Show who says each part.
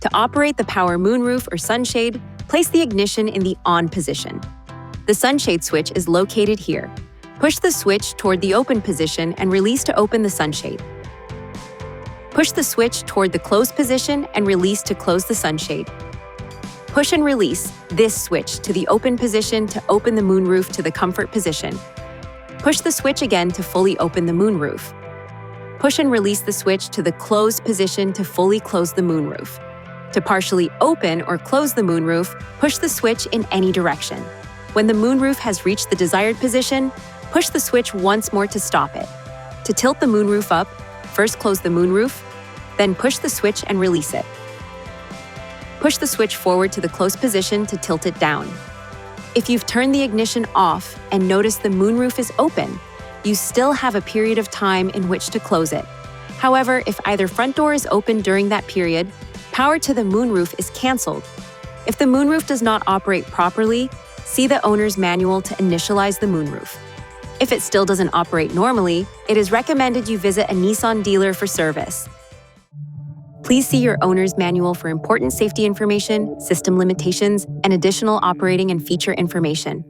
Speaker 1: To operate the power moonroof or sunshade, place the ignition in the on position. The sunshade switch is located here. Push the switch toward the open position and release to open the sunshade. Push the switch toward the closed position and release to close the sunshade. Push and release this switch to the open position to open the moonroof to the comfort position. Push the switch again to fully open the moonroof. Push and release the switch to the closed position to fully close the moonroof. To partially open or close the moonroof, push the switch in any direction. When the moonroof has reached the desired position, push the switch once more to stop it. To tilt the moonroof up, first close the moonroof, then push the switch and release it. Push the switch forward to the closed position to tilt it down. If you've turned the ignition off and notice the moonroof is open, you still have a period of time in which to close it. However, if either front door is open during that period, power to the moonroof is canceled. If the moonroof does not operate properly, see the owner's manual to initialize the moonroof. If it still doesn't operate normally, it is recommended you visit a Nissan dealer for service. Please see your owner's manual for important safety information, system limitations, and additional operating and feature information.